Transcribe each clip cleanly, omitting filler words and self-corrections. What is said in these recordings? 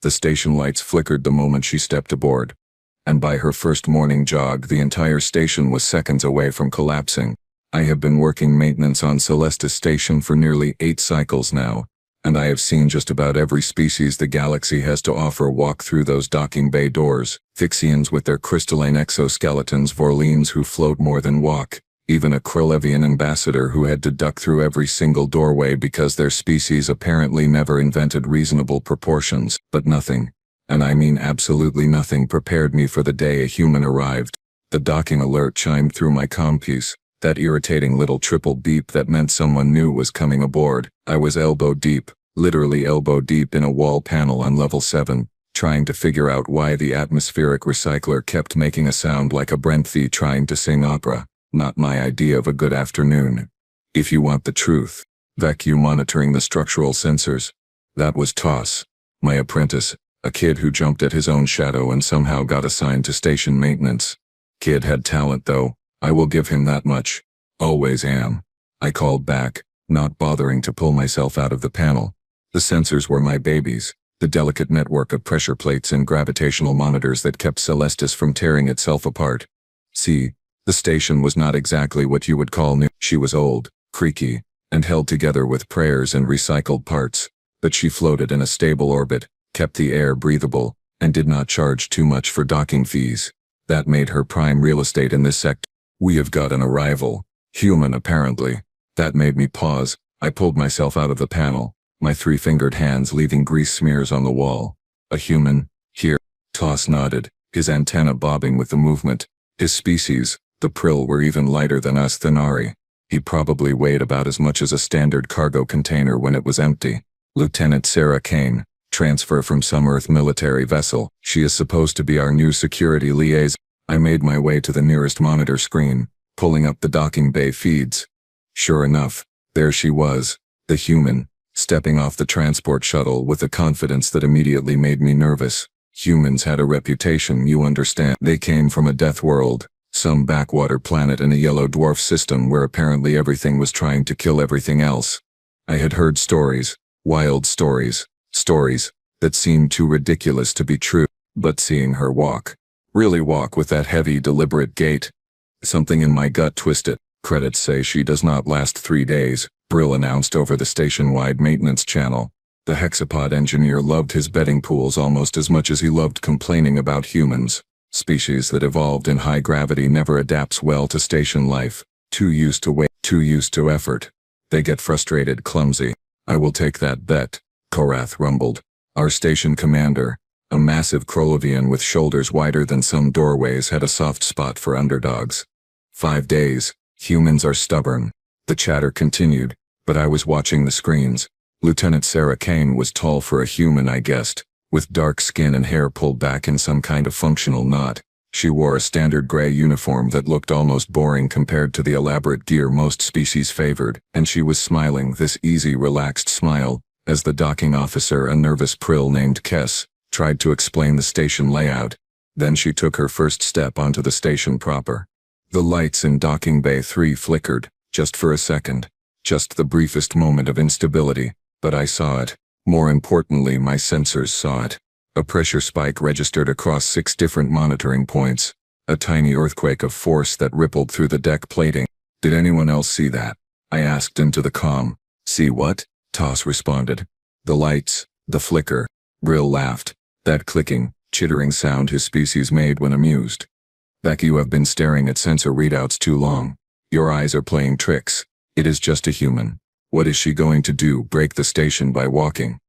The station lights flickered the moment she stepped aboard. And by her first morning jog, the entire station was seconds away from collapsing. I have been working maintenance on Celestis Station for nearly 8 cycles now, and I have seen just about every species the galaxy has to offer walk through those docking bay doors. Fixians with their crystalline exoskeletons, Vorlines who float more than walk, even a Krillevian ambassador who had to duck through every single doorway because their species apparently never invented reasonable proportions. But nothing, and I mean absolutely nothing, prepared me for the day a human arrived. The docking alert chimed through my compiece, that irritating little triple beep that meant someone new was coming aboard. I was elbow deep, literally elbow deep in a wall panel on level 7, trying to figure out why the atmospheric recycler kept making a sound like a Brenthe trying to sing opera. Not my idea of a good afternoon. If you want the truth, vacuum monitoring the structural sensors. That was Toss, my apprentice, a kid who jumped at his own shadow and somehow got assigned to station maintenance. Kid had talent though, I will give him that much. Always am. I called back, not bothering to pull myself out of the panel. The sensors were my babies, the delicate network of pressure plates and gravitational monitors that kept Celestis from tearing itself apart. See, the station was not exactly what you would call new. She was old, creaky, and held together with prayers and recycled parts, but she floated in a stable orbit, kept the air breathable, and did not charge too much for docking fees. That made her prime real estate in this sector. We have got an arrival. Human apparently. That made me pause. I pulled myself out of the panel, my 3-fingered hands leaving grease smears on the wall. A human? Here. Toss nodded, his antenna bobbing with the movement. His species, the Prill, were even lighter than us Thanari. He probably weighed about as much as a standard cargo container when it was empty. Lieutenant Sarah Kane, transfer from some Earth military vessel. She is supposed to be our new security liaison. I made my way to the nearest monitor screen, pulling up the docking bay feeds. Sure enough, there she was, the human, stepping off the transport shuttle with a confidence that immediately made me nervous. Humans had a reputation, you understand. They came from a death world, some backwater planet in a yellow dwarf system where apparently everything was trying to kill everything else. I had heard stories, wild stories, stories that seemed too ridiculous to be true, but seeing her really walk with that heavy, deliberate gait, something in my gut twisted. Credits say she does not last 3 days, Brill announced over the station-wide maintenance channel. The hexapod engineer loved his betting pools almost as much as he loved complaining about humans. Species that evolved in high gravity never adapts well to station life. Too used to weight, too used to effort. They get frustrated, clumsy. I will take that bet, Korath rumbled. Our station commander, a massive Krillevian with shoulders wider than some doorways, had a soft spot for underdogs. 5 days. Humans are stubborn. The chatter continued, but I was watching the screens. Lieutenant Sarah Kane was tall for a human, I guessed, with dark skin and hair pulled back in some kind of functional knot. She wore a standard gray uniform that looked almost boring compared to the elaborate gear most species favored, and she was smiling, this easy, relaxed smile, as the docking officer, a nervous Prill named Kess, tried to explain the station layout. Then she took her first step onto the station proper. The lights in docking bay 3 flickered, just for a second. Just the briefest moment of instability, but I saw it. More importantly, my sensors saw it. A pressure spike registered across 6 different monitoring points. A tiny earthquake of force that rippled through the deck plating. Did anyone else see that? I asked into the comm. See what? Toss responded. The lights, the flicker. Brill laughed. That clicking, chittering sound his species made when amused. Beck, you have been staring at sensor readouts too long. Your eyes are playing tricks. It is just a human. What is she going to do, break the station by walking?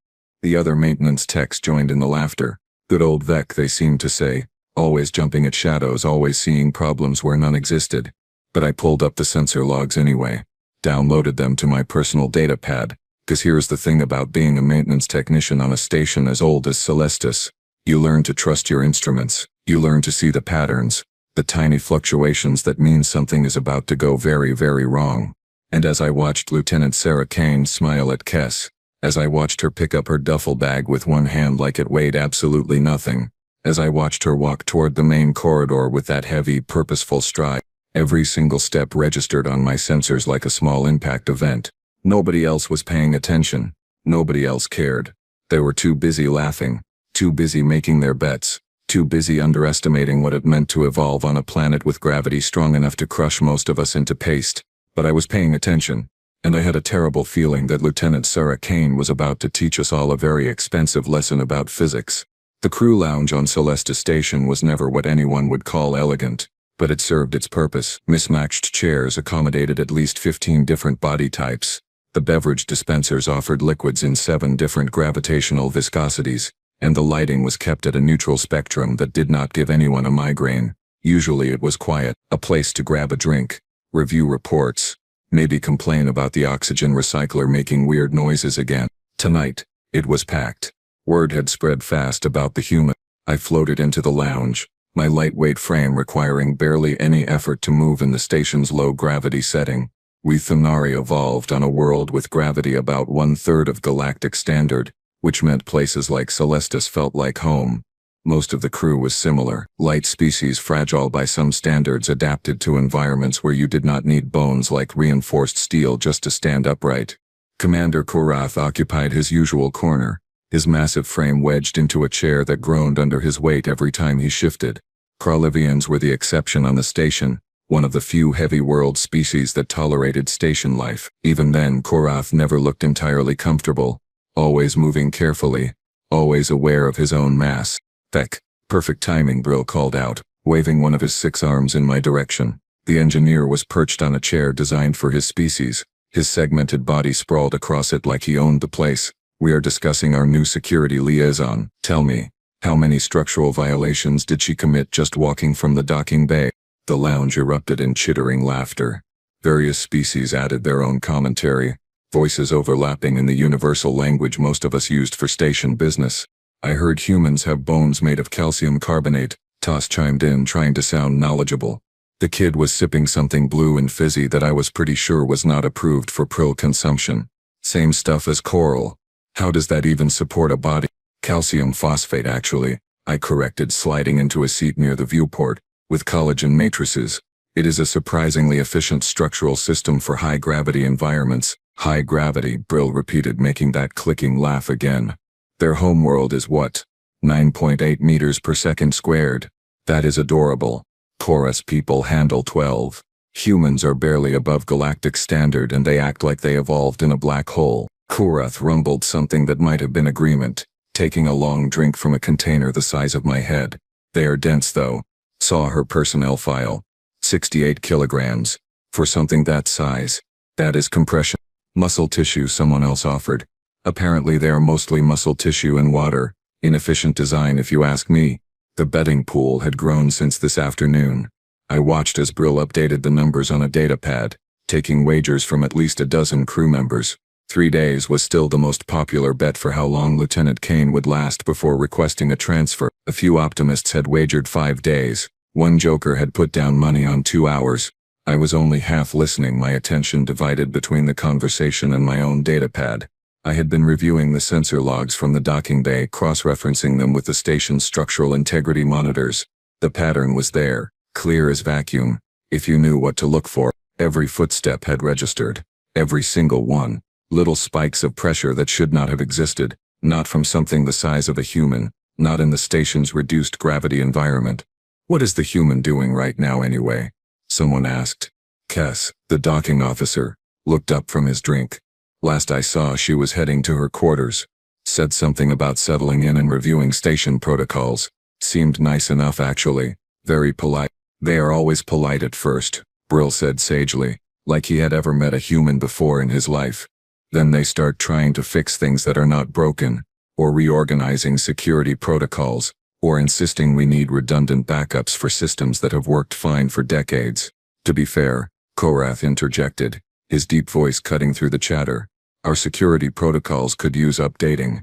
The other maintenance techs joined in the laughter. Good old Vec, they seemed to say, always jumping at shadows, always seeing problems where none existed. But I pulled up the sensor logs anyway. Downloaded them to my personal data pad. 'Cause here's the thing about being a maintenance technician on a station as old as Celestis. You learn to trust your instruments. You learn to see the patterns. The tiny fluctuations that mean something is about to go very, very wrong. And as I watched Lieutenant Sarah Kane smile at Kess, as I watched her pick up her duffel bag with one hand like it weighed absolutely nothing, as I watched her walk toward the main corridor with that heavy, purposeful stride, every single step registered on my sensors like a small impact event. Nobody else was paying attention. Nobody else cared. They were too busy laughing, too busy making their bets, too busy underestimating what it meant to evolve on a planet with gravity strong enough to crush most of us into paste. But I was paying attention, and I had a terrible feeling that Lieutenant Sarah Kane was about to teach us all a very expensive lesson about physics. The crew lounge on Celesta Station was never what anyone would call elegant, but it served its purpose. Mismatched chairs accommodated at least 15 different body types. The beverage dispensers offered liquids in 7 different gravitational viscosities, and the lighting was kept at a neutral spectrum that did not give anyone a migraine. Usually it was quiet, a place to grab a drink, review reports, maybe complain about the oxygen recycler making weird noises again. Tonight, it was packed. Word had spread fast about the human. I floated into the lounge, my lightweight frame requiring barely any effort to move in the station's low-gravity setting. We Thanari evolved on a world with gravity about 1/3 of galactic standard, which meant places like Celestis felt like home. Most of the crew was similar, light species fragile by some standards adapted to environments where you did not need bones like reinforced steel just to stand upright. Commander Korath occupied his usual corner, his massive frame wedged into a chair that groaned under his weight every time he shifted. Kralivians were the exception on the station, one of the few heavy world species that tolerated station life. Even then, Korath never looked entirely comfortable, always moving carefully, always aware of his own mass. "Feck, perfect timing," Brill called out, waving one of his 6 arms in my direction. The engineer was perched on a chair designed for his species, his segmented body sprawled across it like he owned the place. "We are discussing our new security liaison. Tell me, how many structural violations did she commit just walking from the docking bay?" The lounge erupted in chittering laughter. Various species added their own commentary, voices overlapping in the universal language most of us used for station business. "I heard humans have bones made of calcium carbonate," Toss chimed in, trying to sound knowledgeable. The kid was sipping something blue and fizzy that I was pretty sure was not approved for prill consumption. "Same stuff as coral. How does that even support a body?" "Calcium phosphate actually," I corrected, sliding into a seat near the viewport. "With collagen matrices. It is a surprisingly efficient structural system for high-gravity environments." "High gravity," Brill repeated, making that clicking laugh again. "Their homeworld is what? 9.8 meters per second squared. That is adorable. Chorus people handle 12. Humans are barely above galactic standard and they act like they evolved in a black hole." Korath rumbled something that might have been agreement, taking a long drink from a container the size of my head. "They are dense though. Saw her personnel file. 68 kilograms. For something that size. That is compression. Muscle tissue," someone else offered. "Apparently they are mostly muscle tissue and water. Inefficient design if you ask me." The betting pool had grown since this afternoon. I watched as Brill updated the numbers on a datapad, taking wagers from at least a dozen crew members. 3 days was still the most popular bet for how long Lieutenant Kane would last before requesting a transfer. A few optimists had wagered 5 days. One joker had put down money on 2 hours. I was only half listening, my attention divided between the conversation and my own datapad. I had been reviewing the sensor logs from the docking bay, cross-referencing them with the station's structural integrity monitors. The pattern was there, clear as vacuum. If you knew what to look for, every footstep had registered. Every single one. Little spikes of pressure that should not have existed, not from something the size of a human, not in the station's reduced gravity environment. "What is the human doing right now anyway?" someone asked. Kess, the docking officer, looked up from his drink. "Last I saw, she was heading to her quarters. Said something about settling in and reviewing station protocols. Seemed nice enough actually. Very polite." "They are always polite at first," Brill said sagely, like he had ever met a human before in his life. "Then they start trying to fix things that are not broken, or reorganizing security protocols, or insisting we need redundant backups for systems that have worked fine for decades." "To be fair," Korath interjected, his deep voice cutting through the chatter, "our security protocols could use updating.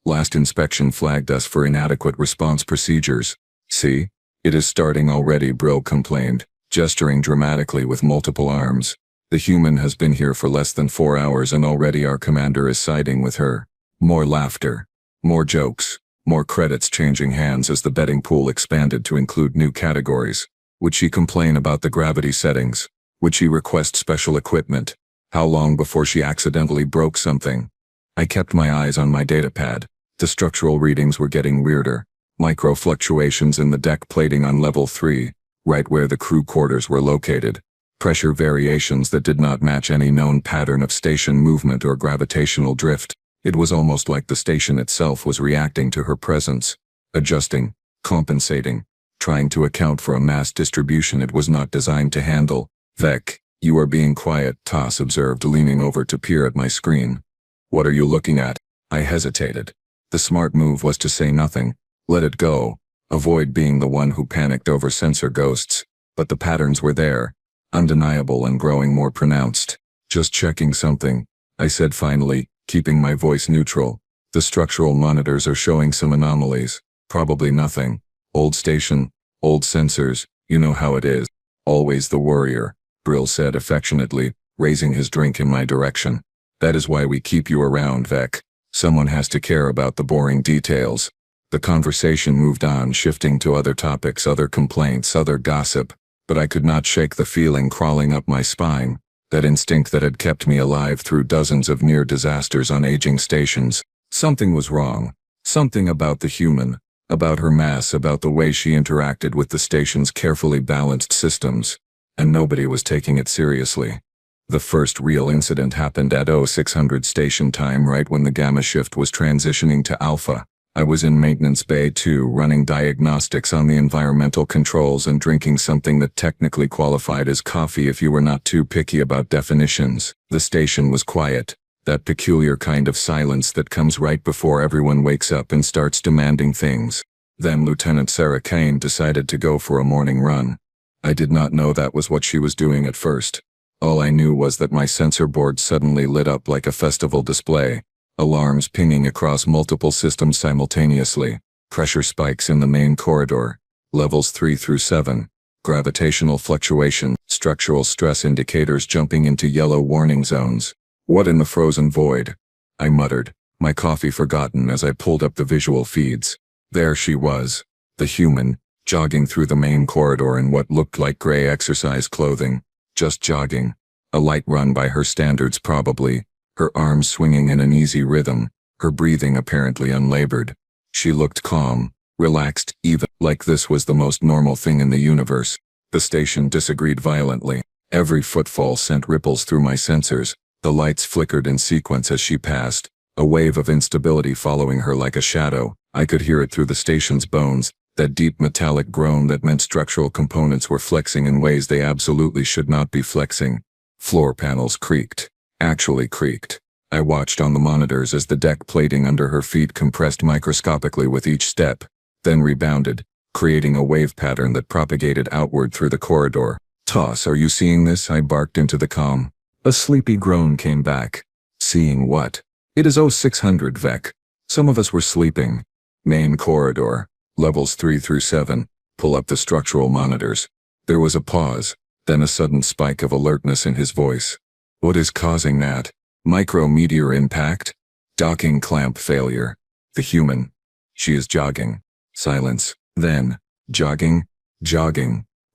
Last inspection flagged us for inadequate response procedures." "See? It is starting already," Brill complained, gesturing dramatically with multiple arms. "The human has been here for less than 4 hours and already our commander is siding with her." More laughter. More jokes. More credits changing hands as the betting pool expanded to include new categories. Would she complain about the gravity settings? Would she request special equipment? How long before she accidentally broke something? I kept my eyes on my datapad, The structural readings were getting weirder. Micro fluctuations in the deck plating on level 3, right where the crew quarters were located. Pressure variations that did not match any known pattern of station movement or gravitational drift. It was almost like the station itself was reacting to her presence, adjusting, compensating, trying to account for a mass distribution it was not designed to handle. "Vec, you are being quiet," Toss observed, leaning over to peer at my screen. "What are you looking at?" I hesitated. The smart move was to say nothing, let it go, avoid being the one who panicked over sensor ghosts. But the patterns were there, undeniable and growing more pronounced. "Just checking something," I said finally, keeping my voice neutral. "The structural monitors are showing some anomalies. Probably nothing. Old station, old sensors, you know how it is." "Always the worrier," Brill said affectionately, raising his drink in my direction. "That is why we keep you around, Vec. Someone has to care about the boring details." The conversation moved on, shifting to other topics, other complaints, other gossip, but I could not shake the feeling crawling up my spine, that instinct that had kept me alive through dozens of near disasters on aging stations. Something was wrong. Something about the human, about her mass, about the way she interacted with the station's carefully balanced systems, and nobody was taking it seriously. The first real incident happened at 0600 station time, right when the Gamma shift was transitioning to Alpha. I was in Maintenance Bay 2 running diagnostics on the environmental controls and drinking something that technically qualified as coffee if you were not too picky about definitions. The station was quiet, that peculiar kind of silence that comes right before everyone wakes up and starts demanding things. Then Lieutenant Sarah Kane decided to go for a morning run. I did not know that was what she was doing at first. All I knew was that my sensor board suddenly lit up like a festival display, alarms pinging across multiple systems simultaneously, pressure spikes in the main corridor, levels 3 through 7, gravitational fluctuation, structural stress indicators jumping into yellow warning zones. "What in the frozen void?" I muttered, my coffee forgotten as I pulled up the visual feeds. There she was, the human, jogging through the main corridor in what looked like gray exercise clothing. Just jogging. A light run by her standards probably, her arms swinging in an easy rhythm, her breathing apparently unlabored. She looked calm, relaxed, even like this was the most normal thing in the universe. The station disagreed violently. Every footfall sent ripples through my sensors. The lights flickered in sequence as she passed, a wave of instability following her like a shadow. I could hear it through the station's bones, that deep metallic groan that meant structural components were flexing in ways they absolutely should not be flexing. Floor panels creaked. Actually creaked. I watched on the monitors as the deck plating under her feet compressed microscopically with each step, then rebounded, creating a wave pattern that propagated outward through the corridor. "Toss, are you seeing this?" I barked into the comm. A sleepy groan came back. "Seeing what?" "It is 0600, Vec. Some of us were sleeping." "Main corridor. Levels 3 through 7. Pull up the structural monitors." There was a pause, then a sudden spike of alertness in his voice. "What is causing that? Micrometeor impact? Docking clamp failure. The human. She is jogging." Silence. Then, jogging,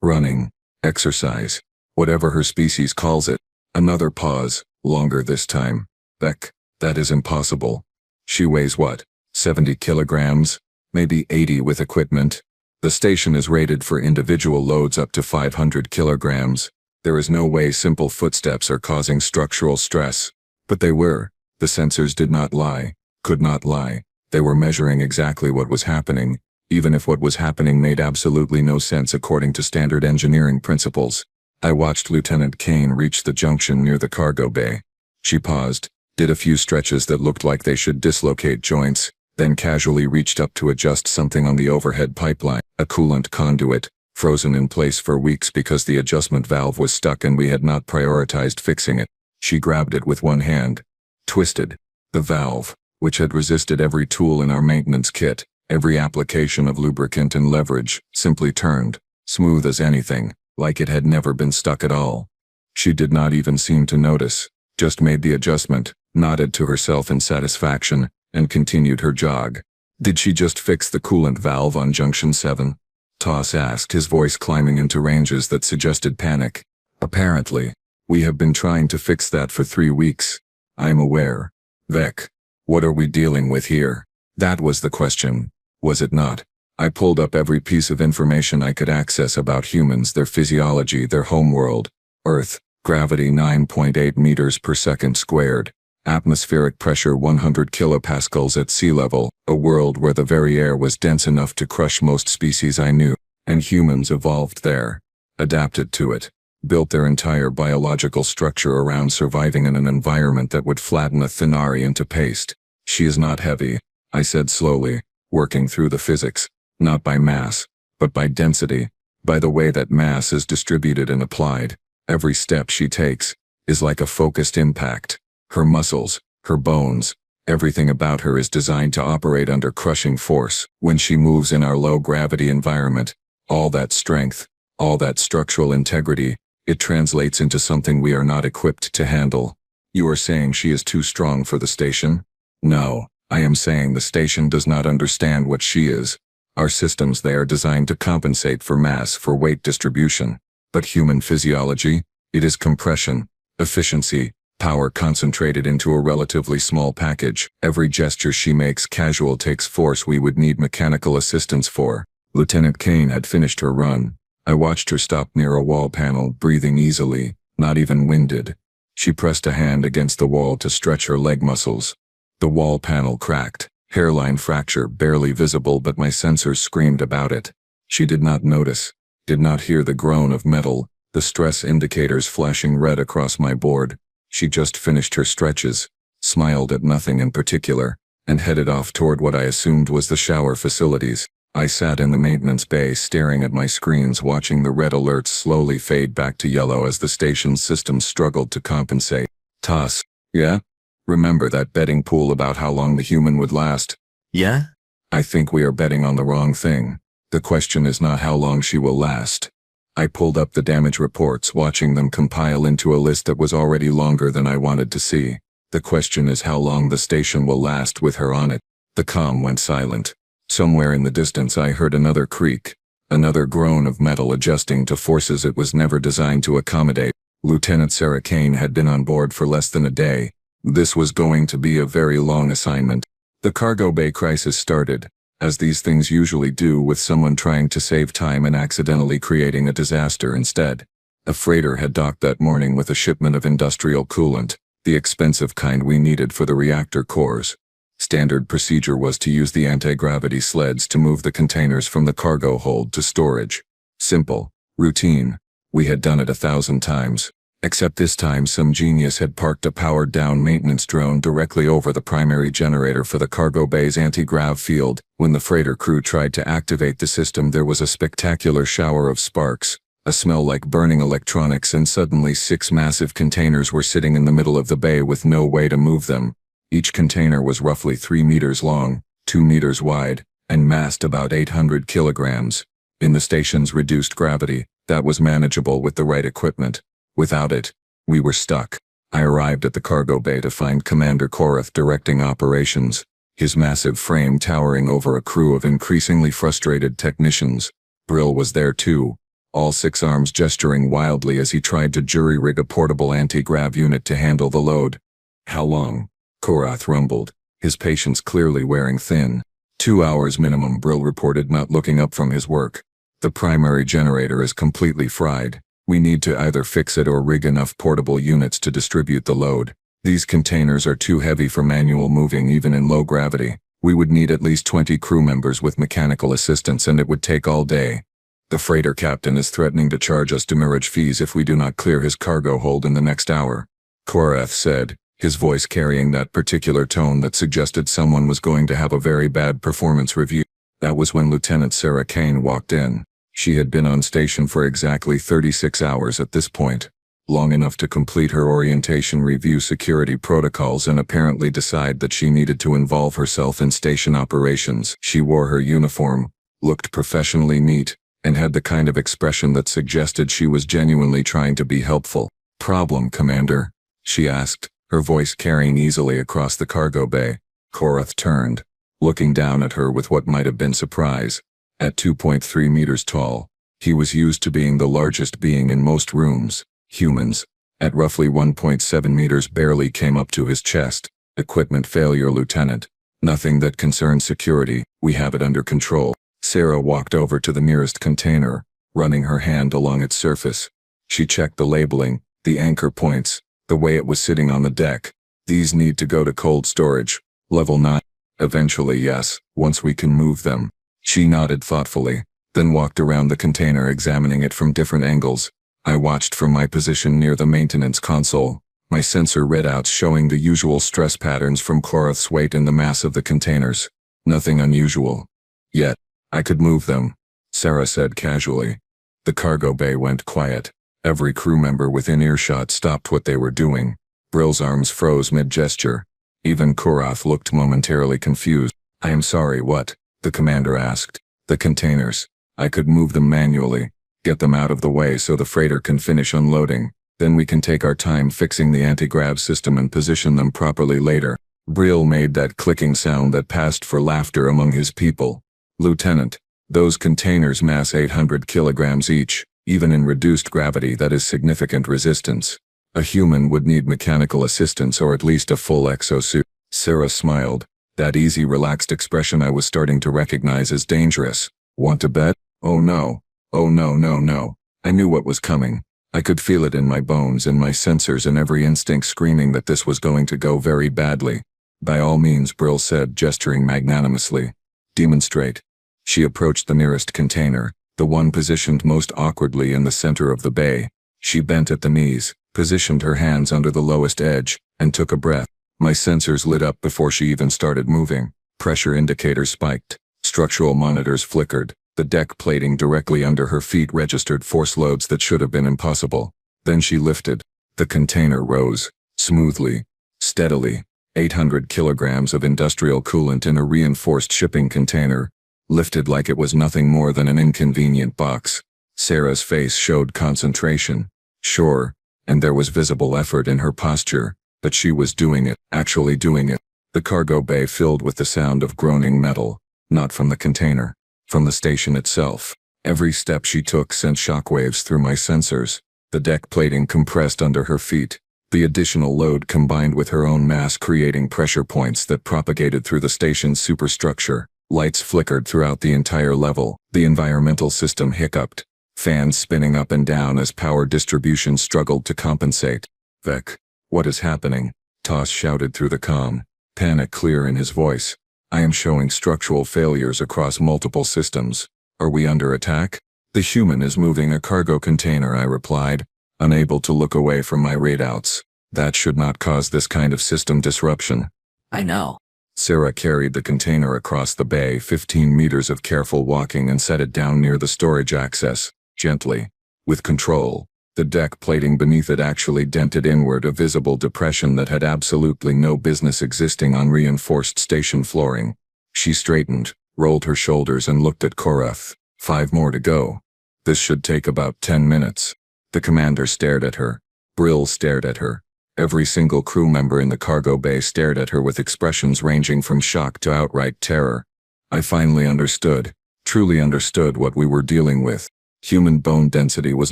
running, exercise, whatever her species calls it. Another pause, longer this time. "Beck, that is impossible. She weighs what? 70 kilograms? Maybe 80 with equipment. The station is rated for individual loads up to 500 kilograms. There is no way simple footsteps are causing structural stress." But they were. The sensors did not lie, could not lie. They were measuring exactly what was happening, even if what was happening made absolutely no sense according to standard engineering principles. I watched Lieutenant Kane reach the junction near the cargo bay. She paused, did a few stretches that looked like they should dislocate joints, then casually reached up to adjust something on the overhead pipeline, a coolant conduit, frozen in place for weeks because the adjustment valve was stuck and we had not prioritized fixing it. She grabbed it with one hand, twisted. The valve, which had resisted every tool in our maintenance kit, every application of lubricant and leverage, simply turned, smooth as anything, like it had never been stuck at all. She did not even seem to notice, just made the adjustment, nodded to herself in satisfaction, and continued her jog. "Did she just fix the coolant valve on Junction 7? Toss asked, his voice climbing into ranges that suggested panic. "Apparently. We have been trying to fix that for 3 weeks. I'm aware. Vec, what are we dealing with here?" That was the question, was it not? I pulled up every piece of information I could access about humans, their physiology, their homeworld. Earth, gravity 9.8 meters per second squared. Atmospheric pressure 100 kilopascals at sea level, a world where the very air was dense enough to crush most species I knew, and humans evolved there, adapted to it, built their entire biological structure around surviving in an environment that would flatten a thinari into paste. She is not heavy, I said slowly, working through the physics, not by mass, but by density, by the way that mass is distributed and applied. Every step she takes is like a focused impact. Her muscles, her bones, everything about her is designed to operate under crushing force. When she moves in our low-gravity environment, all that strength, all that structural integrity, it translates into something we are not equipped to handle. You are saying she is too strong for the station? No, I am saying the station does not understand what she is. Our systems, they are designed to compensate for mass, for weight distribution. But human physiology, it is compression, efficiency, power concentrated into a relatively small package. Every gesture she makes casual takes force we would need mechanical assistance for. Lieutenant Kane had finished her run. I watched her stop near a wall panel, breathing easily, not even winded. She pressed a hand against the wall to stretch her leg muscles. The wall panel cracked, hairline fracture barely visible, but my sensors screamed about it. She did not notice, did not hear the groan of metal, the stress indicators flashing red across my board. She just finished her stretches, smiled at nothing in particular, and headed off toward what I assumed was the shower facilities. I sat in the maintenance bay staring at my screens, watching the red alerts slowly fade back to yellow as the station's systems struggled to compensate. Toss. Yeah? Remember that betting pool about how long the human would last? Yeah? I think we are betting on the wrong thing. The question is not how long she will last. I pulled up the damage reports, watching them compile into a list that was already longer than I wanted to see. The question is how long the station will last with her on it. The comm went silent. Somewhere in the distance I heard another creak, another groan of metal adjusting to forces it was never designed to accommodate. Lieutenant Sarah Kane had been on board for less than a day. This was going to be a very long assignment. The cargo bay crisis started, as these things usually do, with someone trying to save time and accidentally creating a disaster instead. A freighter had docked that morning with a shipment of industrial coolant, the expensive kind we needed for the reactor cores. Standard procedure was to use the anti-gravity sleds to move the containers from the cargo hold to storage. Simple, routine. We had done it 1,000 times. Except this time some genius had parked a powered-down maintenance drone directly over the primary generator for the cargo bay's anti-grav field. When the freighter crew tried to activate the system, there was a spectacular shower of sparks, a smell like burning electronics, and suddenly 6 massive containers were sitting in the middle of the bay with no way to move them. Each container was roughly 3 meters long, 2 meters wide, and massed about 800 kilograms. In the station's reduced gravity, that was manageable with the right equipment. Without it, we were stuck. I arrived at the cargo bay to find Commander Korath directing operations, his massive frame towering over a crew of increasingly frustrated technicians. Brill was there too, all 6 arms gesturing wildly as he tried to jury-rig a portable anti-grav unit to handle the load. How long? Korath rumbled, his patience clearly wearing thin. 2 hours minimum, Brill reported, not looking up from his work. The primary generator is completely fried. We need to either fix it or rig enough portable units to distribute the load. These containers are too heavy for manual moving even in low gravity. We would need at least 20 crew members with mechanical assistance, and it would take all day. The freighter captain is threatening to charge us demurrage fees if we do not clear his cargo hold in the next hour, Korath said, his voice carrying that particular tone that suggested someone was going to have a very bad performance review. That was when Lieutenant Sarah Kane walked in. She had been on station for exactly 36 hours at this point, long enough to complete her orientation, review security protocols, and apparently decide that she needed to involve herself in station operations. She wore her uniform, looked professionally neat, and had the kind of expression that suggested she was genuinely trying to be helpful. "Problem, Commander?" she asked, her voice carrying easily across the cargo bay. Korath turned, looking down at her with what might have been surprise. At 2.3 meters tall, he was used to being the largest being in most rooms. Humans, at roughly 1.7 meters, barely came up to his chest. "Equipment failure, Lieutenant. Nothing that concerns security. We have it under control. Sarah walked over to the nearest container, running her hand along its surface. She checked the labeling, the anchor points, the way it was sitting on the deck. These need to go to cold storage. Level 9. Eventually, yes, once we can move them. She nodded thoughtfully, then walked around the container examining it from different angles. I watched from my position near the maintenance console, my sensor readouts showing the usual stress patterns from Korath's weight and the mass of the containers. Nothing unusual. Yet, I could move them, Sarah said casually. The cargo bay went quiet. Every crew member within earshot stopped what they were doing. Brill's arms froze mid-gesture. Even Korath looked momentarily confused. I am sorry, what? The commander asked. The containers. I could move them manually. Get them out of the way so the freighter can finish unloading. Then we can take our time fixing the anti-grav system and position them properly later. Brill made that clicking sound that passed for laughter among his people. Lieutenant, those containers mass 800 kilograms each. Even in reduced gravity, that is significant resistance. A human would need mechanical assistance or at least a full exosuit. Sarah smiled. That easy, relaxed expression I was starting to recognize as dangerous. Want to bet? Oh no. Oh no no no. I knew what was coming. I could feel it in my bones and my sensors and every instinct screaming that this was going to go very badly. By all means, Brill said, gesturing magnanimously. Demonstrate. She approached the nearest container, the one positioned most awkwardly in the center of the bay. She bent at the knees, positioned her hands under the lowest edge, and took a breath. My sensors lit up before she even started moving. Pressure indicators spiked. Structural monitors flickered. The deck plating directly under her feet registered force loads that should have been impossible. Then she lifted. The container rose, smoothly, steadily. 800 kilograms of industrial coolant in a reinforced shipping container, lifted like it was nothing more than an inconvenient box. Sarah's face showed concentration. Sure, and there was visible effort in her posture, but she was doing it, actually doing it. The cargo bay filled with the sound of groaning metal, not from the container. From the station itself. Every step she took sent shockwaves through my sensors. The deck plating compressed under her feet. The additional load combined with her own mass creating pressure points that propagated through the station's superstructure. Lights flickered throughout the entire level. The environmental system hiccuped. Fans spinning up and down as power distribution struggled to compensate. Vec, what is happening? Toss shouted through the comm, panic clear in his voice. I am showing structural failures across multiple systems. Are we under attack? The human is moving a cargo container, I replied, unable to look away from my readouts. That should not cause this kind of system disruption. I know. Sarah carried the container across the bay, 15 meters of careful walking, and set it down near the storage access, gently, with control. The deck plating beneath it actually dented inward, a visible depression that had absolutely no business existing on reinforced station flooring. She straightened, rolled her shoulders, and looked at Korath. 5 more to go. This should take about 10 minutes. The commander stared at her. Brill stared at her. Every single crew member in the cargo bay stared at her with expressions ranging from shock to outright terror. I finally understood, truly understood what we were dealing with. Human bone density was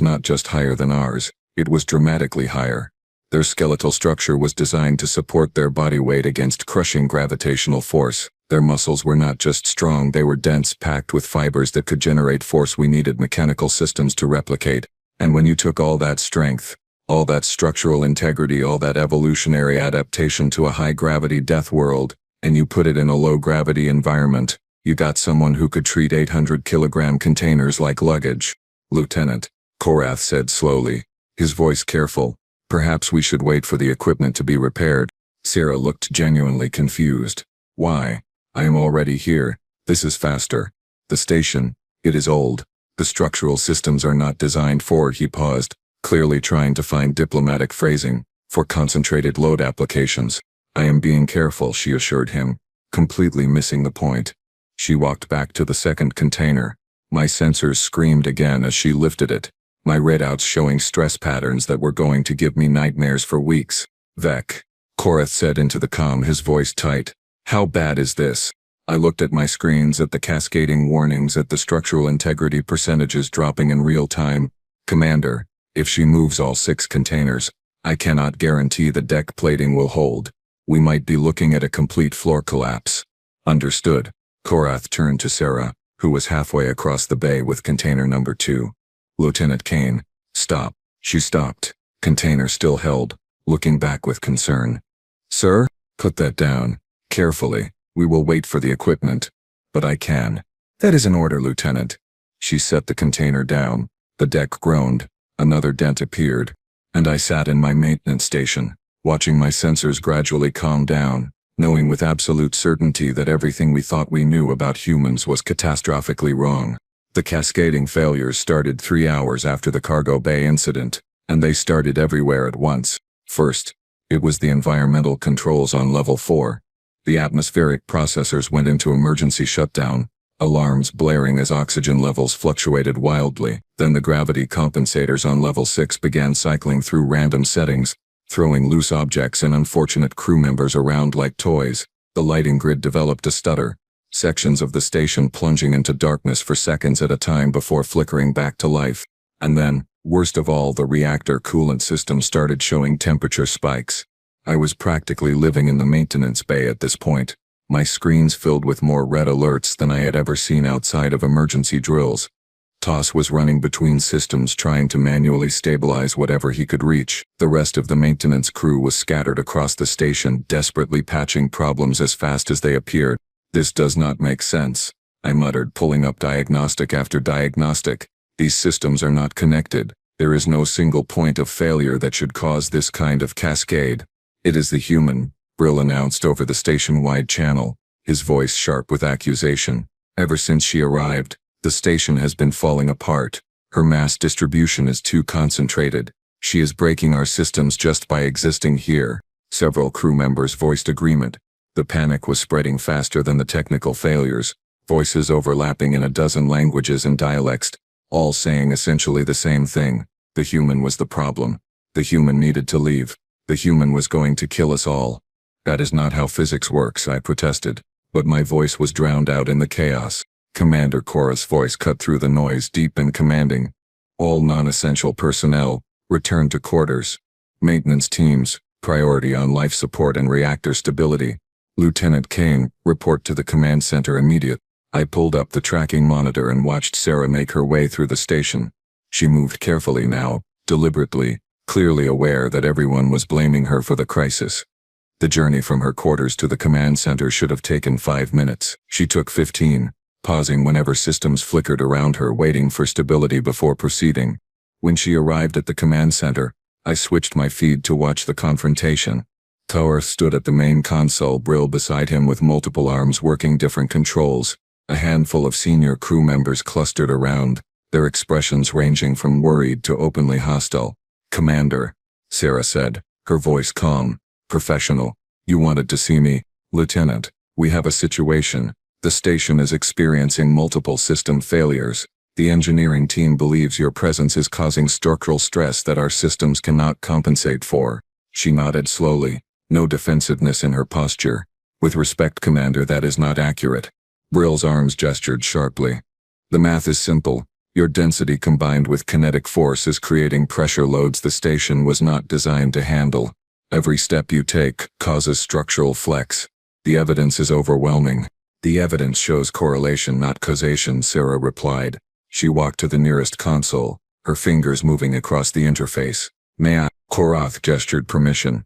not just higher than ours, it was dramatically higher. Their skeletal structure was designed to support their body weight against crushing gravitational force. Their muscles were not just strong, they were dense, packed with fibers that could generate force we needed mechanical systems to replicate. And when you took all that strength, all that structural integrity, all that evolutionary adaptation to a high-gravity death world, and you put it in a low-gravity environment, you got someone who could treat 800-kilogram containers like luggage. Lieutenant, Korath said slowly, his voice careful. Perhaps we should wait for the equipment to be repaired. Sarah looked genuinely confused. Why? I am already here. This is faster. The station, it is old. The structural systems are not designed for, he paused, clearly trying to find diplomatic phrasing, for concentrated load applications. I am being careful, she assured him, completely missing the point. She walked back to the second container. My sensors screamed again as she lifted it, my readouts showing stress patterns that were going to give me nightmares for weeks. Vec, Korath said into the comm, his voice tight. How bad is this? I looked at my screens, at the cascading warnings, at the structural integrity percentages dropping in real time. Commander, if she moves all 6 containers, I cannot guarantee the deck plating will hold. We might be looking at a complete floor collapse. Understood. Korath turned to Sarah, who was halfway across the bay with container number 2. Lieutenant Kane, stop. She stopped, container still held, looking back with concern. Sir? Put that down. Carefully. We will wait for the equipment. But I can. That is an order, Lieutenant. She set the container down. The deck groaned. Another dent appeared. And I sat in my maintenance station, watching my sensors gradually calm down, knowing with absolute certainty that everything we thought we knew about humans was catastrophically wrong. The cascading failures started 3 hours after the cargo bay incident, and they started everywhere at once. First, it was the environmental controls on level 4. The atmospheric processors went into emergency shutdown, alarms blaring as oxygen levels fluctuated wildly. Then the gravity compensators on level 6 began cycling through random settings, throwing loose objects and unfortunate crew members around like toys. The lighting grid developed a stutter, sections of the station plunging into darkness for seconds at a time before flickering back to life. And then, worst of all, the reactor coolant system started showing temperature spikes. I was practically living in the maintenance bay at this point, my screens filled with more red alerts than I had ever seen outside of emergency drills. Toss was running between systems trying to manually stabilize whatever he could reach. The rest of the maintenance crew was scattered across the station, desperately patching problems as fast as they appeared. This does not make sense, I muttered, pulling up diagnostic after diagnostic. These systems are not connected. There is no single point of failure that should cause this kind of cascade. It is the human, Brill announced over the station-wide channel, his voice sharp with accusation. Ever since she arrived, the station has been falling apart. Her mass distribution is too concentrated. She is breaking our systems just by existing here. Several crew members voiced agreement. The panic was spreading faster than the technical failures, voices overlapping in a dozen languages and dialects, all saying essentially the same thing. The human was the problem. The human needed to leave. The human was going to kill us all. That is not how physics works, I protested, but my voice was drowned out in the chaos. Commander Cora's voice cut through the noise, deep and commanding. All non-essential personnel, return to quarters. Maintenance teams, priority on life support and reactor stability. Lieutenant Kane, report to the command center immediate. I pulled up the tracking monitor and watched Sarah make her way through the station. She moved carefully now, deliberately, clearly aware that everyone was blaming her for the crisis. The journey from her quarters to the command center should have taken 5 minutes. She took 15, pausing whenever systems flickered around her, waiting for stability before proceeding. When she arrived at the command center, I switched my feed to watch the confrontation. Terra stood at the main console, Brill beside him with multiple arms working different controls. A handful of senior crew members clustered around, their expressions ranging from worried to openly hostile. Commander, Sarah said, her voice calm, professional. You wanted to see me, Lieutenant. We have a situation. The station is experiencing multiple system failures. The engineering team believes your presence is causing structural stress that our systems cannot compensate for. She nodded slowly, no defensiveness in her posture. With respect, Commander, that is not accurate. Brill's arms gestured sharply. The math is simple. Your density combined with kinetic force is creating pressure loads the station was not designed to handle. Every step you take causes structural flex. The evidence is overwhelming. The evidence shows correlation, not causation, Sarah replied. She walked to the nearest console, her fingers moving across the interface. May I? Korath gestured permission.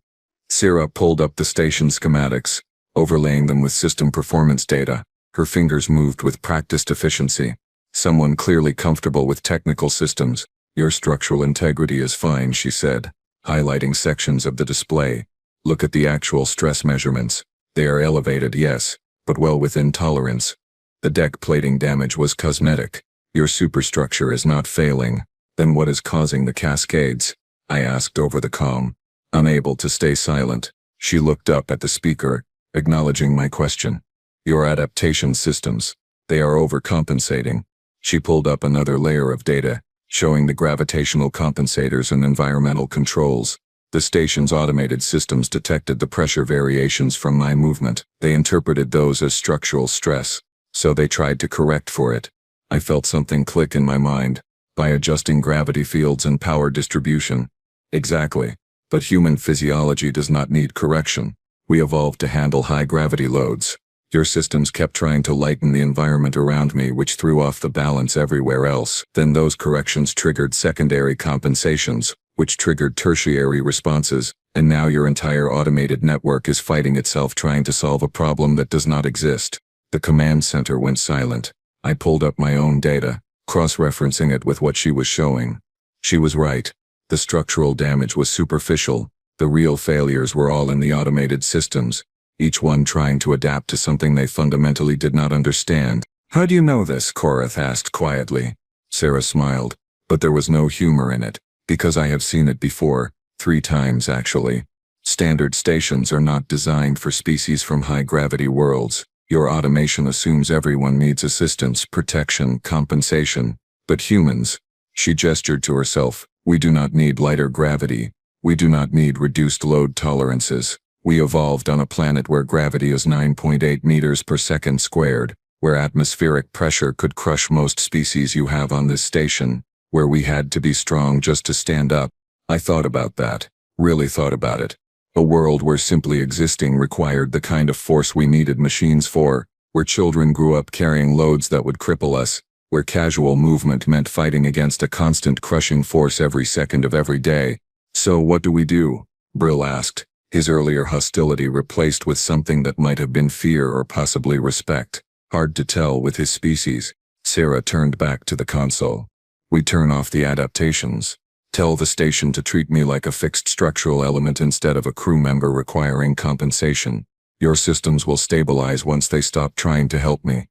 Sarah pulled up the station schematics, overlaying them with system performance data. Her fingers moved with practiced efficiency. Someone clearly comfortable with technical systems. Your structural integrity is fine, she said, highlighting sections of the display. Look at the actual stress measurements. They are elevated, yes, but well within tolerance. The deck plating damage was cosmetic. Your superstructure is not failing. Then what is causing the cascades? I asked over the comm. Unable to stay silent, she looked up at the speaker, acknowledging my question. Your adaptation systems. They are overcompensating. She pulled up another layer of data, showing the gravitational compensators and environmental controls. The station's automated systems detected the pressure variations from my movement. They interpreted those as structural stress, so they tried to correct for it. I felt something click in my mind. By adjusting gravity fields and power distribution. Exactly. But human physiology does not need correction. We evolved to handle high gravity loads. Your systems kept trying to lighten the environment around me, which threw off the balance everywhere else. Then those corrections triggered secondary compensations, which triggered tertiary responses, and now your entire automated network is fighting itself trying to solve a problem that does not exist. The command center went silent. I pulled up my own data, cross-referencing it with what she was showing. She was right. The structural damage was superficial. The real failures were all in the automated systems, each one trying to adapt to something they fundamentally did not understand. "How do you know this?" Korath asked quietly. Sarah smiled, but there was no humor in it. "Because I have seen it before, 3 times actually. Standard stations are not designed for species from high-gravity worlds. Your automation assumes everyone needs assistance, protection, compensation. But humans," she gestured to herself, "we do not need lighter gravity. We do not need reduced load tolerances. We evolved on a planet where gravity is 9.8 meters per second squared, where atmospheric pressure could crush most species you have on this station, where we had to be strong just to stand up." I thought about that. Really thought about it. A world where simply existing required the kind of force we needed machines for, where children grew up carrying loads that would cripple us, where casual movement meant fighting against a constant crushing force every second of every day. "So what do we do?" Brill asked, his earlier hostility replaced with something that might have been fear or possibly respect. Hard to tell with his species. Sarah turned back to the console. "We turn off the adaptations. Tell the station to treat me like a fixed structural element instead of a crew member requiring compensation. Your systems will stabilize once they stop trying to help me."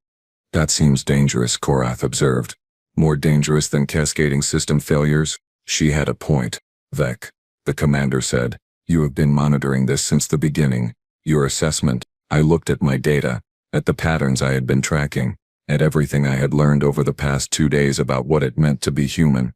"That seems dangerous," Korath observed. "More dangerous than cascading system failures?" She had a point. "Vec," the commander said. "You have been monitoring this since the beginning. Your assessment." I looked at my data, at the patterns I had been tracking, at everything I had learned over the past 2 days about what it meant to be human.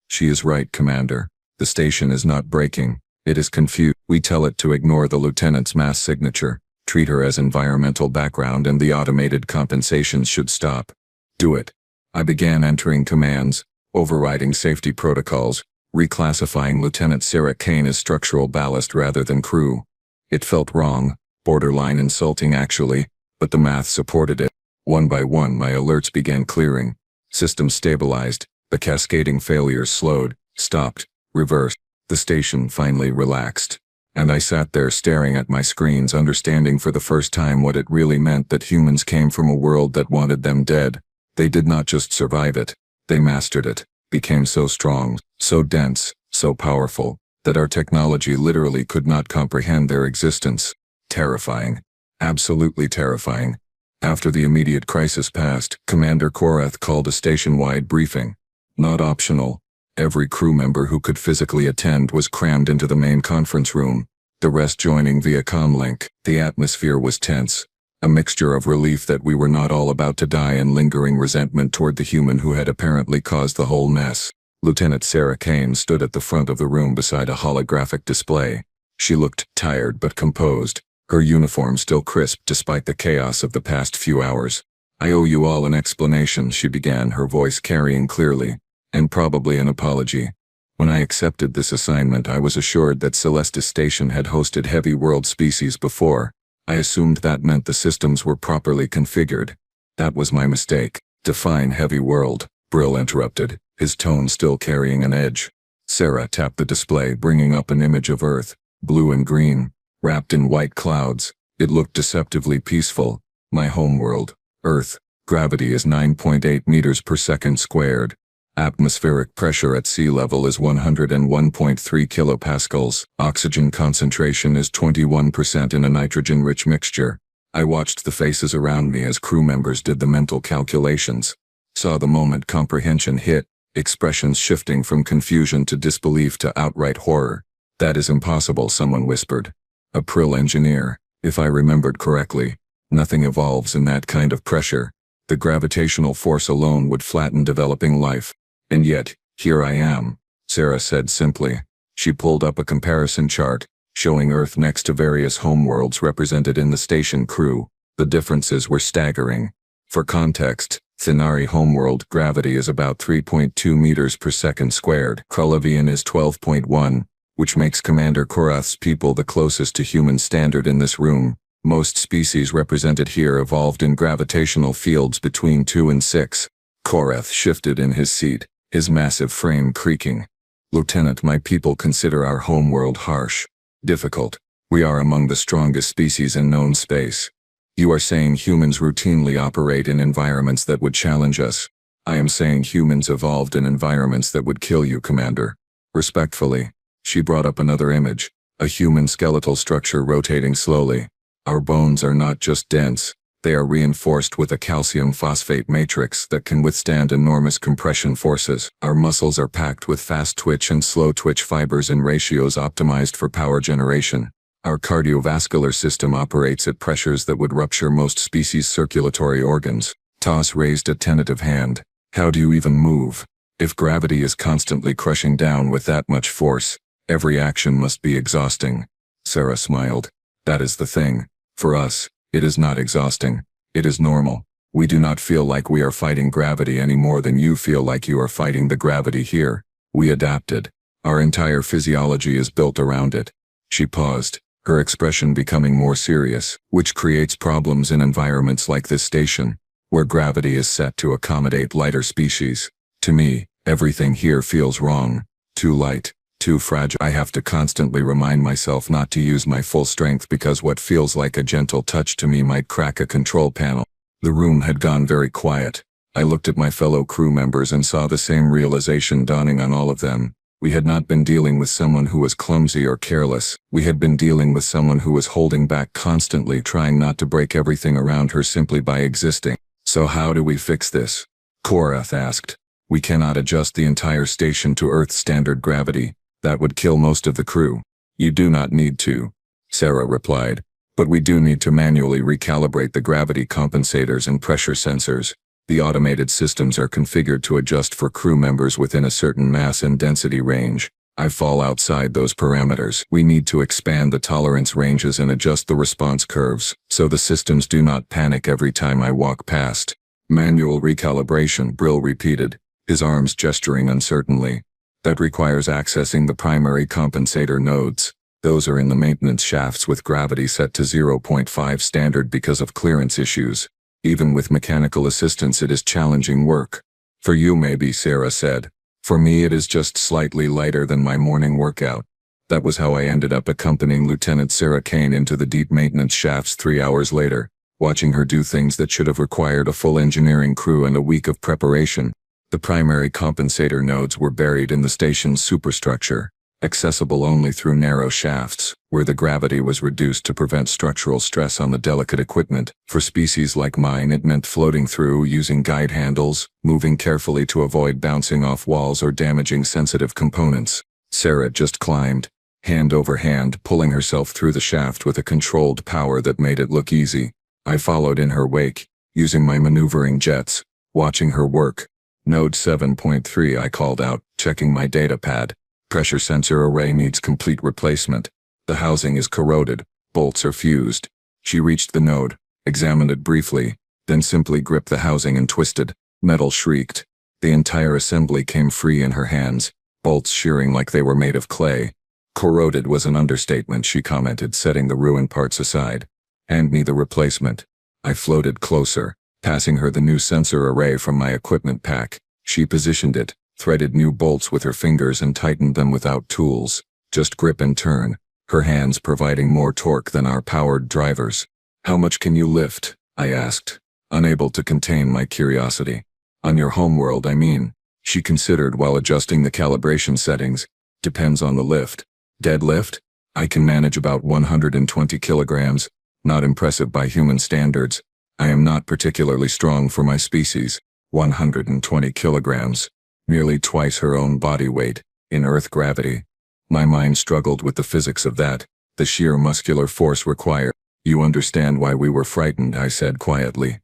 "She is right, Commander. The station is not breaking. It is confused. We tell it to ignore the lieutenant's mass signature, treat her as environmental background, and the automated compensations should stop." "Do it." I began entering commands, overriding safety protocols, reclassifying Lieutenant Sarah Kane as structural ballast rather than crew. It felt wrong, borderline insulting actually, but the math supported it. One by one my alerts began clearing. Systems stabilized, the cascading failures slowed, stopped, reversed. The station finally relaxed. And I sat there staring at my screens, understanding for the first time what it really meant that humans came from a world that wanted them dead. They did not just survive it, they mastered it, became so strong, so dense, so powerful, that our technology literally could not comprehend their existence. Terrifying. Absolutely terrifying. After the immediate crisis passed, Commander Korath called a station-wide briefing. Not optional. Every crew member who could physically attend was crammed into the main conference room, the rest joining via comlink. The atmosphere was tense. A mixture of relief that we were not all about to die and lingering resentment toward the human who had apparently caused the whole mess. Lieutenant Sarah Kane stood at the front of the room beside a holographic display. She looked tired but composed, her uniform still crisp despite the chaos of the past few hours. "I owe you all an explanation," she began, her voice carrying clearly, "and probably an apology. When I accepted this assignment, I was assured that Celestis Station had hosted heavy world species before. I assumed that meant the systems were properly configured. That was my mistake." "Define heavy world," Brill interrupted, his tone still carrying an edge. Sarah tapped the display, bringing up an image of Earth, blue and green, wrapped in white clouds. It looked deceptively peaceful. "My homeworld, Earth. Gravity is 9.8 meters per second squared. Atmospheric pressure at sea level is 101.3 kilopascals. Oxygen concentration is 21% in a nitrogen-rich mixture." I watched the faces around me as crew members did the mental calculations. Saw the moment comprehension hit, expressions shifting from confusion to disbelief to outright horror. "That is impossible," someone whispered. "A Prill engineer, if I remembered correctly. Nothing evolves in that kind of pressure. The gravitational force alone would flatten developing life. And yet, here I am," Sarah said simply. She pulled up a comparison chart, showing Earth next to various homeworlds represented in the station crew. The differences were staggering. For context, Thinari homeworld gravity is about 3.2 meters per second squared. Krulavian is 12.1, which makes Commander Korath's people the closest to human standard in this room. Most species represented here evolved in gravitational fields between 2 and 6. Korath shifted in his seat, his massive frame creaking. Lieutenant, my people consider our homeworld harsh, difficult. We are among the strongest species in known space. You are saying humans routinely operate in environments that would challenge us. I am saying humans evolved in environments that would kill you, Commander. Respectfully. She brought up another image, a human skeletal structure rotating slowly. Our bones are not just dense, they are reinforced with a calcium phosphate matrix that can withstand enormous compression forces. Our muscles are packed with fast twitch and slow twitch fibers in ratios optimized for power generation. Our cardiovascular system operates at pressures that would rupture most species' circulatory organs. Toss raised a tentative hand. How do you even move? If gravity is constantly crushing down with that much force, every action must be exhausting. Sarah smiled. That is the thing. For us, it is not exhausting. It is normal. We do not feel like we are fighting gravity any more than you feel like you are fighting the gravity here. We adapted. Our entire physiology is built around it. She paused, her expression becoming more serious, which creates problems in environments like this station, where gravity is set to accommodate lighter species. To me, everything here feels wrong. Too light. Too fragile. I have to constantly remind myself not to use my full strength because what feels like a gentle touch to me might crack a control panel. The room had gone very quiet. I looked at my fellow crew members and saw the same realization dawning on all of them. We had not been dealing with someone who was clumsy or careless. We had been dealing with someone who was holding back constantly, trying not to break everything around her simply by existing. So how do we fix this? Korath asked. We cannot adjust the entire station to Earth standard gravity. That would kill most of the crew. You do not need to, Sarah replied, but we do need to manually recalibrate the gravity compensators and pressure sensors. The automated systems are configured to adjust for crew members within a certain mass and density range. I fall outside those parameters. We need to expand the tolerance ranges and adjust the response curves, so the systems do not panic every time I walk past. Manual recalibration, Brill repeated, his arms gesturing uncertainly. That requires accessing the primary compensator nodes. Those are in the maintenance shafts with gravity set to 0.5 standard because of clearance issues. Even with mechanical assistance it is challenging work. For you maybe, Sarah said. For me it is just slightly lighter than my morning workout. That was how I ended up accompanying Lieutenant Sarah Kane into the deep maintenance shafts 3 hours later, watching her do things that should have required a full engineering crew and a week of preparation. The primary compensator nodes were buried in the station's superstructure, accessible only through narrow shafts, where the gravity was reduced to prevent structural stress on the delicate equipment. For species like mine it meant floating through using guide handles, moving carefully to avoid bouncing off walls or damaging sensitive components. Sarah just climbed, hand over hand, pulling herself through the shaft with a controlled power that made it look easy. I followed in her wake, using my maneuvering jets, watching her work. Node 7.3, I called out, checking my data pad. Pressure sensor array needs complete replacement. The housing is corroded, bolts are fused. She reached the node, examined it briefly, then simply gripped the housing and twisted. Metal shrieked. The entire assembly came free in her hands, bolts shearing like they were made of clay. Corroded was an understatement, she commented, setting the ruined parts aside. Hand me the replacement. I floated closer, passing her the new sensor array from my equipment pack. She positioned it, threaded new bolts with her fingers and tightened them without tools. Just grip and turn, her hands providing more torque than our powered drivers. How much can you lift? I asked, unable to contain my curiosity. On your homeworld, I mean. She considered while adjusting the calibration settings. Depends on the lift. Deadlift? I can manage about 120 kilograms. Not impressive by human standards. I am not particularly strong for my species. 120 kilograms. Nearly twice her own body weight, in Earth gravity. My mind struggled with the physics of that, the sheer muscular force required. You understand why we were frightened, I said quietly.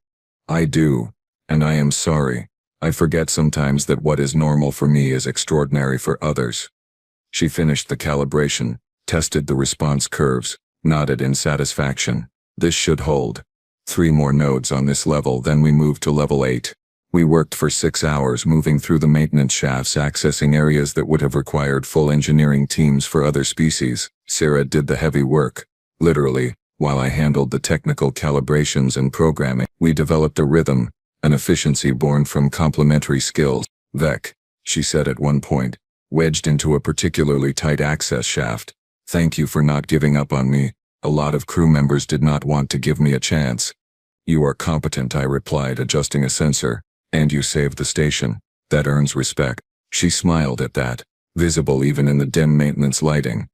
I do. And I am sorry. I forget sometimes that what is normal for me is extraordinary for others. She finished the calibration, tested the response curves, nodded in satisfaction. This should hold. 3 more nodes on this level, then we moved to level 8. We worked for 6 hours moving through the maintenance shafts, accessing areas that would have required full engineering teams for other species. Sarah did the heavy work. Literally, while I handled the technical calibrations and programming. We developed a rhythm, an efficiency born from complementary skills. Vec, she said at one point, wedged into a particularly tight access shaft. Thank you for not giving up on me. A lot of crew members did not want to give me a chance. You are competent, I replied, adjusting a sensor. And you saved the station. That earns respect. She smiled at that, visible even in the dim maintenance lighting.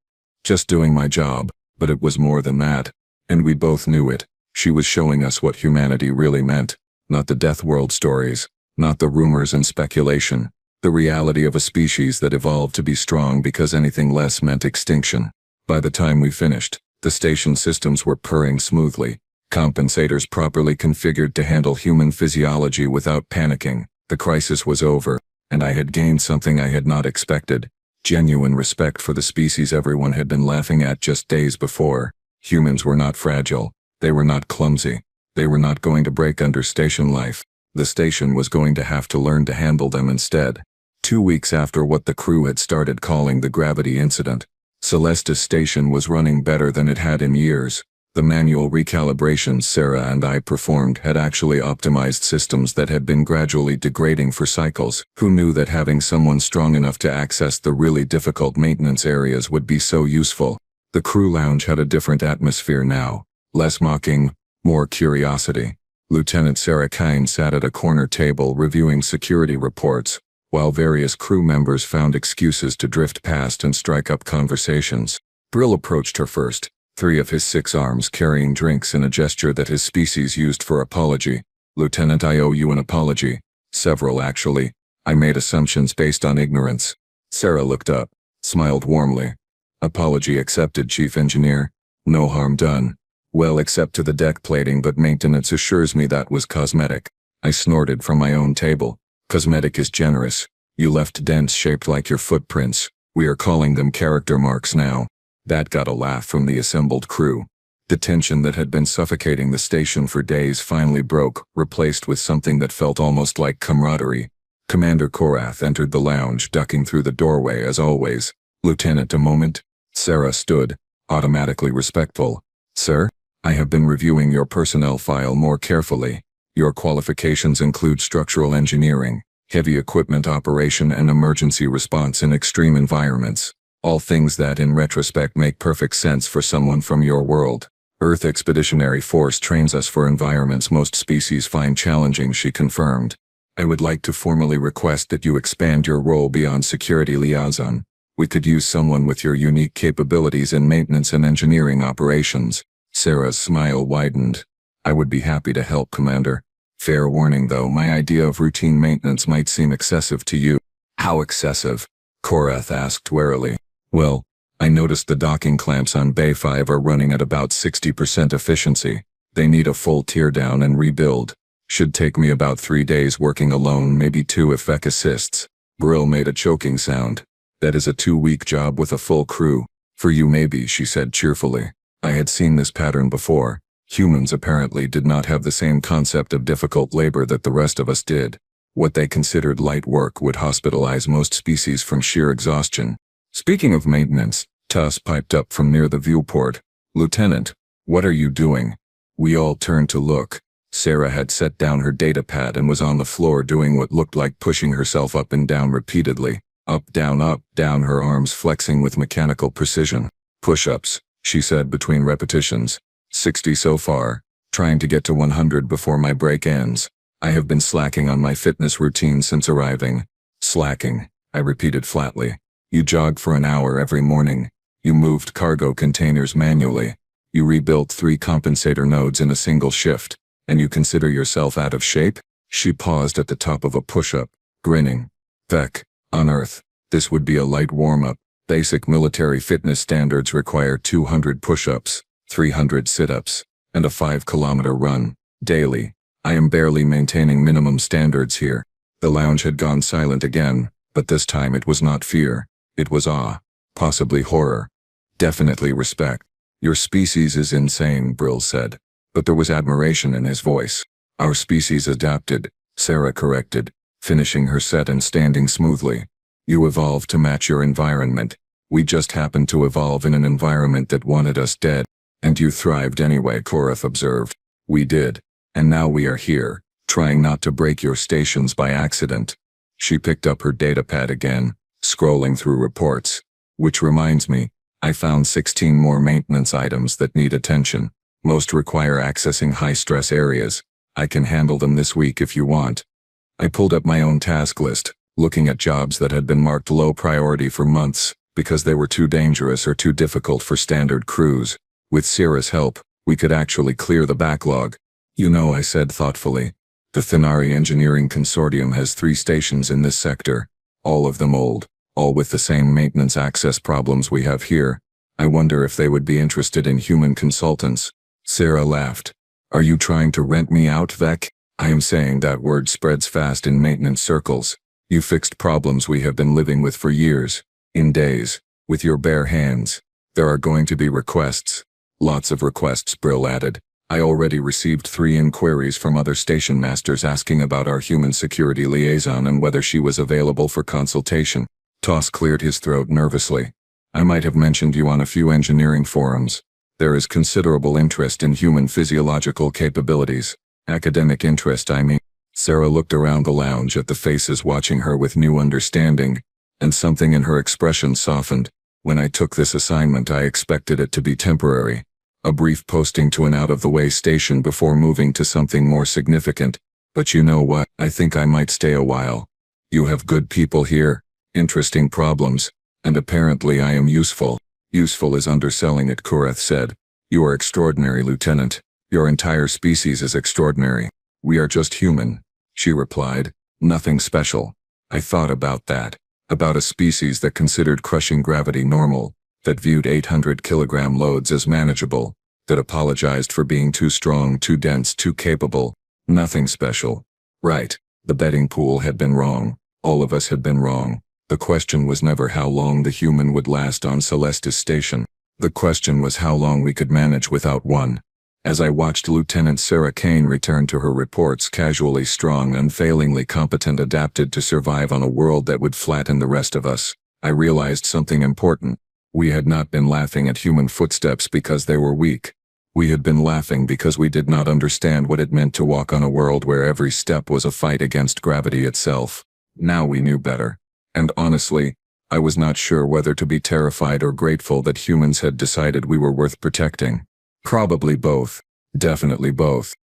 Just doing my job, but it was more than that. And we both knew it. She was showing us what humanity really meant. Not the death world stories, not the rumors and speculation. The reality of a species that evolved to be strong because anything less meant extinction. By the time we finished, the station systems were purring smoothly, compensators properly configured to handle human physiology without panicking. The crisis was over, and I had gained something I had not expected. Genuine respect for the species everyone had been laughing at just days before. Humans were not fragile. They were not clumsy. They were not going to break under station life. The station was going to have to learn to handle them instead. 2 weeks after what the crew had started calling the gravity incident, Celesta's station was running better than it had in years. The manual recalibrations Sarah and I performed had actually optimized systems that had been gradually degrading for cycles. Who knew that having someone strong enough to access the really difficult maintenance areas would be so useful? The crew lounge had a different atmosphere now. Less mocking, more curiosity. Lieutenant Sarah Kine sat at a corner table reviewing security reports, while various crew members found excuses to drift past and strike up conversations. Brill approached her first, 3 of his 6 arms carrying drinks in a gesture that his species used for apology. Lieutenant, I owe you an apology. Several, actually. I made assumptions based on ignorance. Sarah looked up, smiled warmly. Apology accepted, Chief Engineer. No harm done. Well, except to the deck plating, but maintenance assures me that was cosmetic. I snorted from my own table. Cosmetic is generous. You left dents shaped like your footprints. We are calling them character marks now. That got a laugh from the assembled crew. The tension that had been suffocating the station for days finally broke, replaced with something that felt almost like camaraderie. Commander Korath entered the lounge, ducking through the doorway as always. Lieutenant, a moment. Sarah stood, automatically respectful. Sir, I have been reviewing your personnel file more carefully. Your qualifications include structural engineering, heavy equipment operation and emergency response in extreme environments. All things that in retrospect make perfect sense for someone from your world. Earth Expeditionary Force trains us for environments most species find challenging, she confirmed. I would like to formally request that you expand your role beyond security liaison. We could use someone with your unique capabilities in maintenance and engineering operations. Sarah's smile widened. I would be happy to help, Commander. Fair warning though, my idea of routine maintenance might seem excessive to you. How excessive? Korath asked warily. Well, I noticed the docking clamps on Bay 5 are running at about 60% efficiency. They need a full teardown and rebuild. Should take me about 3 days working alone, maybe 2 if Vec assists. Brill made a choking sound. That is a 2-week job with a full crew. For you maybe, she said cheerfully. I had seen this pattern before. Humans apparently did not have the same concept of difficult labor that the rest of us did. What they considered light work would hospitalize most species from sheer exhaustion. Speaking of maintenance, Tuss piped up from near the viewport. Lieutenant, what are you doing? We all turned to look. Sarah had set down her datapad and was on the floor doing what looked like pushing herself up and down repeatedly. Up, down, her arms flexing with mechanical precision. Push-ups, she said between repetitions. 60 so far, trying to get to 100 before my break ends. I have been slacking on my fitness routine since arriving. Slacking, I repeated flatly. You jogged for an hour every morning. You moved cargo containers manually. You rebuilt 3 compensator nodes in a single shift. And you consider yourself out of shape? She paused at the top of a push-up, grinning. Vec, on Earth, this would be a light warm-up. Basic military fitness standards require 200 push-ups, 300 sit-ups, and a 5-kilometer run, daily. I am barely maintaining minimum standards here. The lounge had gone silent again, but this time it was not fear. It was awe, possibly horror. Definitely respect. Your species is insane, Brill said. But there was admiration in his voice. Our species adapted, Sarah corrected, finishing her set and standing smoothly. You evolved to match your environment. We just happened to evolve in an environment that wanted us dead. And you thrived anyway, Korath observed. We did. And now we are here, trying not to break your stations by accident. She picked up her datapad again, scrolling through reports. Which reminds me, I found 16 more maintenance items that need attention. Most require accessing high-stress areas. I can handle them this week if you want. I pulled up my own task list, looking at jobs that had been marked low priority for months, because they were too dangerous or too difficult for standard crews. With Sierra's help, we could actually clear the backlog. You know, I said thoughtfully. The Thenari Engineering Consortium has 3 stations in this sector, all of them old, all with the same maintenance access problems we have here. I wonder if they would be interested in human consultants. Sarah laughed. Are you trying to rent me out, Vec? I am saying that word spreads fast in maintenance circles. You fixed problems we have been living with for years, in days, with your bare hands. There are going to be requests. Lots of requests, Brill added. I already received 3 inquiries from other station masters asking about our human security liaison and whether she was available for consultation. Toss cleared his throat nervously. I might have mentioned you on a few engineering forums. There is considerable interest in human physiological capabilities. Academic interest, I mean. Sarah looked around the lounge at the faces watching her with new understanding, and something in her expression softened. When I took this assignment, I expected it to be temporary. A brief posting to an out-of-the-way station before moving to something more significant. But you know what? I think I might stay a while. You have good people here, interesting problems, and apparently I am useful. Useful is underselling it, Korath said. You are extraordinary, Lieutenant. Your entire species is extraordinary. We are just human, she replied. Nothing special. I thought about that. About a species that considered crushing gravity normal, that viewed 800-kilogram loads as manageable, that apologized for being too strong, too dense, too capable. Nothing special. Right. The betting pool had been wrong. All of us had been wrong. The question was never how long the human would last on Celestis Station. The question was how long we could manage without one. As I watched Lieutenant Sarah Kane return to her reports, casually strong, unfailingly competent, adapted to survive on a world that would flatten the rest of us, I realized something important. We had not been laughing at human footsteps because they were weak. We had been laughing because we did not understand what it meant to walk on a world where every step was a fight against gravity itself. Now we knew better. And honestly, I was not sure whether to be terrified or grateful that humans had decided we were worth protecting. Probably both. Definitely both.